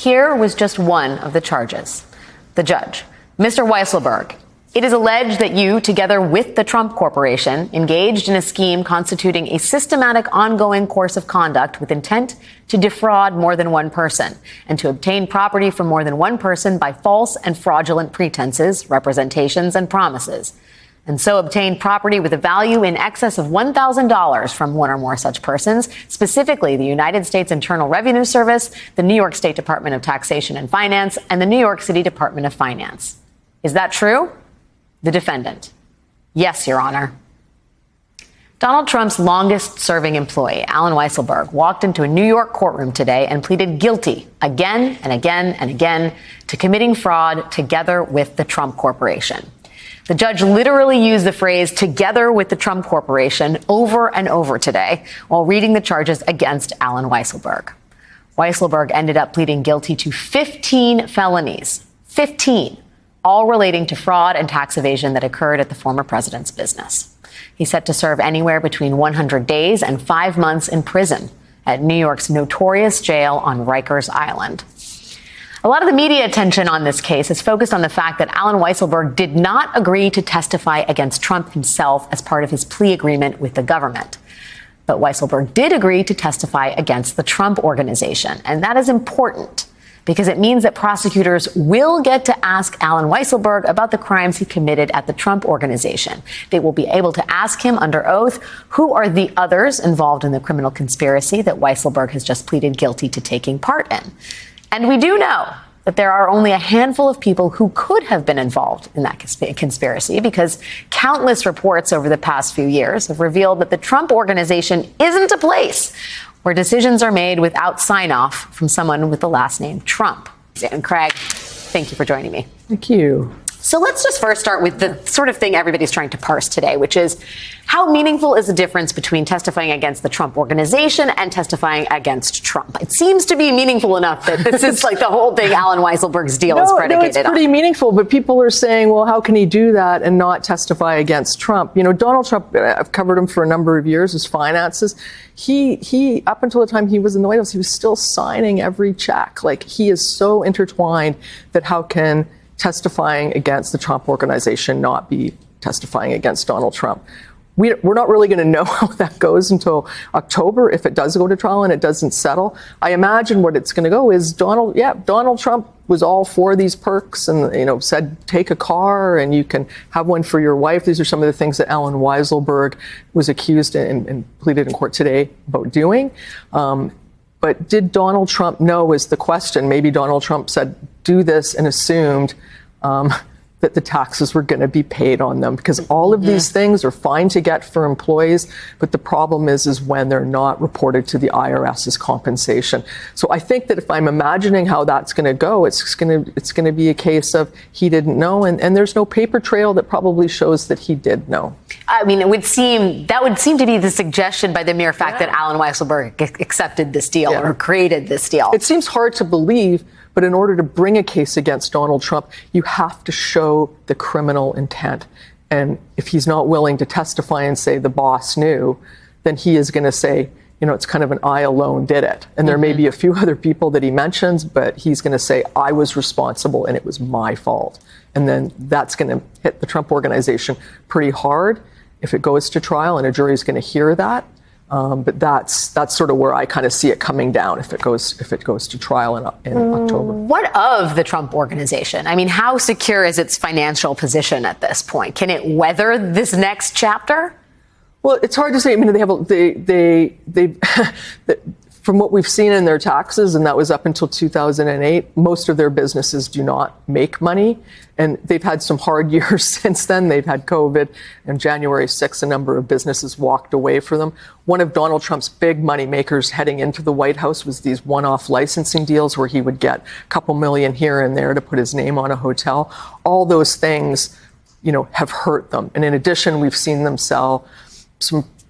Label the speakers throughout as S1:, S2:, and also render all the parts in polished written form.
S1: Here was just one of the charges. The judge, Mr. Weisselberg, it is alleged that you, together with the Trump Corporation, engaged in a scheme constituting a systematic ongoing course of conduct with intent to defraud more than one person and to obtain property from more than one person by false and fraudulent pretenses, representations, and promises, and so obtain property with a value in excess of $1,000 from one or more such persons, specifically the United States Internal Revenue Service, the New York State Department of Taxation and Finance, and the New York City Department of Finance. Is that true? The defendant. Yes, Your Honor. Donald Trump's longest-serving employee, Allen Weisselberg, walked into a New York courtroom today and pleaded guilty again and again and again to committing fraud together with the Trump Corporation. The judge literally used the phrase "together with the Trump Corporation" over and over today while reading the charges against Allen Weisselberg. Weisselberg ended up pleading guilty to 15 felonies. 15. All relating to fraud and tax evasion that occurred at the former president's business. He's set to serve anywhere between 100 days and 5 months in prison at New York's notorious jail on Rikers Island. A lot of the media attention on this case is focused on the fact that Allen Weisselberg did not agree to testify against Trump himself as part of his plea agreement with the government. But Weisselberg did agree to testify against the Trump Organization, and that is important, because it means that prosecutors will get to ask Allen Weisselberg about the crimes he committed at the Trump Organization. They will be able to ask him under oath who are the others involved in the criminal conspiracy that Weisselberg has just pleaded guilty to taking part in. And we do know that there are only a handful of people who could have been involved in that conspiracy, because countless reports over the past few years have revealed that the Trump Organization isn't a place where decisions are made without sign-off from someone with the last name Trump. And Craig, thank you for joining me.
S2: Thank you.
S1: So let's just first start with the sort of thing everybody's trying to parse today, which is how meaningful is the difference between testifying against the Trump Organization and testifying against Trump? It seems to be meaningful enough that this is like the whole thing Allen Weisselberg's deal is predicated on.
S2: No, it's pretty meaningful, but people are saying, well, how can he do that and not testify against Trump? You know, Donald Trump, I've covered him for a number of years, his finances. He up until the time he was in the White House, he was still signing every check. Like, he is so intertwined that how can testifying against the Trump Organization not be testifying against Donald Trump? We're not really going to know how that goes until October, if it does go to trial and it doesn't settle. I imagine what it's going to go is Donald Trump was all for these perks and, you know, said, take a car and you can have one for your wife. These are some of the things that Allen Weisselberg was accused and pleaded in court today about doing. But did Donald Trump know is the question. Maybe Donald Trump said, do this, and assumed that the taxes were going to be paid on them, because all of these things are fine to get for employees. But the problem is when they're not reported to the IRS as compensation. So I think that if I'm imagining how that's going to go, it's going to be a case of he didn't know. And there's no paper trail that probably shows that he did know.
S1: I mean, that would seem to be the suggestion by the mere fact that Allen Weisselberg accepted this deal or created this deal.
S2: It seems hard to believe, but in order to bring a case against Donald Trump, you have to show the criminal intent. And if he's not willing to testify and say the boss knew, then he is going to say, you know, it's kind of an I alone did it. And there may be a few other people that he mentions, but he's going to say, I was responsible and it was my fault. And then that's going to hit the Trump Organization pretty hard if it goes to trial, and a jury is going to hear that. But that's sort of where I kind of see it coming down if it goes to trial in October.
S1: What of the Trump Organization? I mean, how secure is its financial position at this point? Can it weather this next chapter?
S2: Well, it's hard to say. I mean, they from what we've seen in their taxes, and that was up until 2008, most of their businesses do not make money. And they've had some hard years since then. They've had COVID, and January 6th, a number of businesses walked away from them. One of Donald Trump's big money makers heading into the White House was these one-off licensing deals where he would get a couple million here and there to put his name on a hotel. All those things, you know, have hurt them. And in addition, we've seen them sell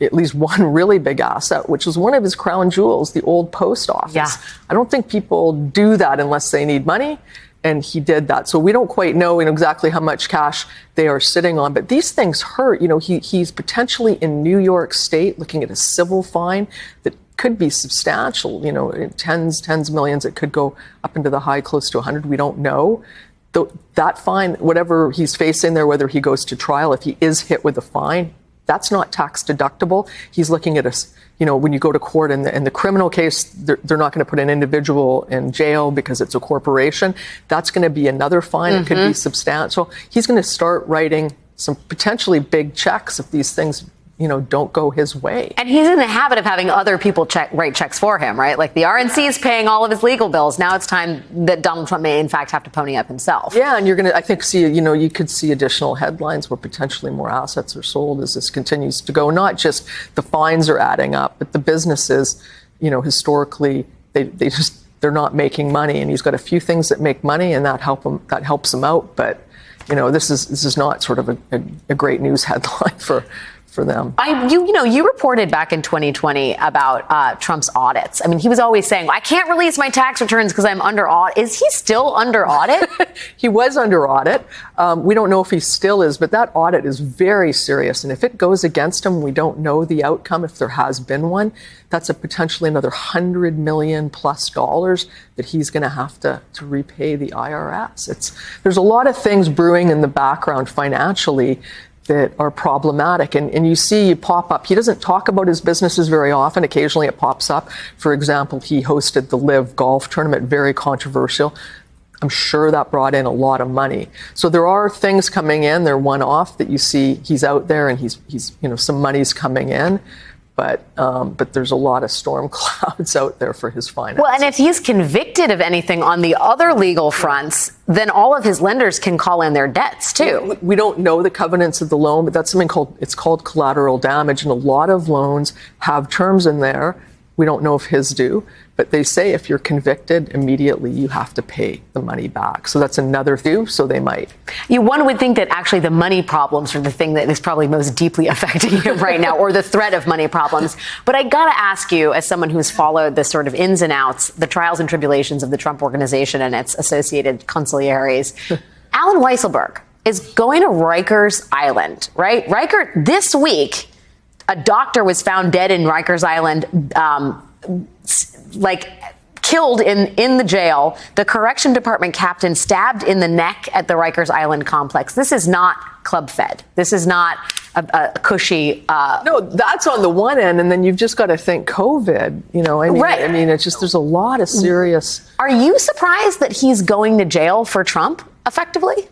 S2: at least one really big asset, which is one of his crown jewels, the old post office.
S1: Yeah.
S2: I don't think people do that unless they need money. And he did that. So we don't quite know exactly how much cash they are sitting on. But these things hurt. You know, he's potentially in New York State looking at a civil fine that could be substantial, tens of millions. It could go up into the high, close to 100. We don't know. That fine, whatever he's facing there, whether he goes to trial, if he is hit with a fine, that's not tax deductible. He's looking at us, when you go to court in the criminal case, they're not going to put an individual in jail because it's a corporation. That's going to be another fine. It could be substantial. He's going to start writing some potentially big checks if these things don't go his way.
S1: And he's in the habit of having other people write checks for him, right? Like the RNC is paying all of his legal bills. Now it's time that Donald Trump may, in fact, have to pony up himself.
S2: Yeah, and you're going to, I think, see, you could see additional headlines where potentially more assets are sold as this continues to go. Not just the fines are adding up, but the businesses, historically, they're not making money. And he's got a few things that make money, and that helps him out. But, this is not sort of a great news headline for them.
S1: You reported back in 2020 about Trump's audits. I mean, he was always saying, I can't release my tax returns because I'm under audit. Is he still under audit?
S2: He was under audit. We don't know if he still is, but that audit is very serious. And if it goes against him, we don't know the outcome. If there has been one, that's potentially another $100 million plus that he's going to have to repay the IRS. There's a lot of things brewing in the background financially that are problematic. And you pop up. He doesn't talk about his businesses very often. Occasionally it pops up. For example, he hosted the LIV golf tournament, very controversial. I'm sure that brought in a lot of money. So there are things coming in. They're one-off that you see he's out there and he's some money's coming in. But there's a lot of storm clouds out there for his finances.
S1: Well, and if he's convicted of anything on the other legal fronts, then all of his lenders can call in their debts too.
S2: We don't know the covenants of the loan, but that's something called collateral damage, and a lot of loans have terms in there. We don't know if his do, but they say if you're convicted, immediately you have to pay the money back. So that's another thing, so they might.
S1: One would think that actually the money problems are the thing that is probably most deeply affecting him right now, or the threat of money problems. But I got to ask you, as someone who's followed the sort of ins and outs, the trials and tribulations of the Trump Organization and its associated consiglieres, Alan Weisselberg is going to Rikers Island, right? This week, a doctor was found dead in Rikers Island, killed in the jail. The correction department captain stabbed in the neck at the Rikers Island complex. This is not Club Fed. This is not a cushy.
S2: No, that's on the one end, and then you've just got to think COVID.
S1: Right.
S2: I mean, it's just there's a lot of serious.
S1: Are you surprised that he's going to jail for Trump effectively?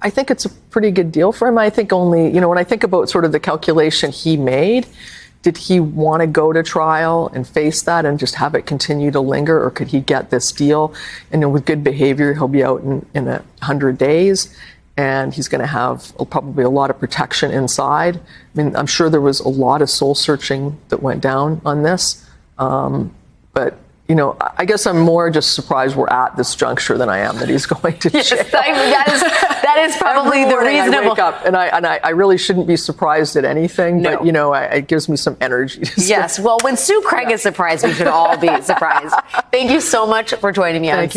S2: I think it's a pretty good deal for him. I think only, when I think about sort of the calculation he made, did he want to go to trial and face that and just have it continue to linger? Or could he get this deal? And with good behavior, he'll be out in 100 days. And he's going to have probably a lot of protection inside. I mean, I'm sure there was a lot of soul searching that went down on this. But I guess I'm more just surprised we're at this juncture than I am that he's going to jail.
S1: Yes, that is probably the reasonable.
S2: I wake up and I really shouldn't be surprised at anything,
S1: no.
S2: But it gives me some energy.
S1: Yes, well, when Sue Craig is surprised, we should all be surprised. Thank you so much for joining me on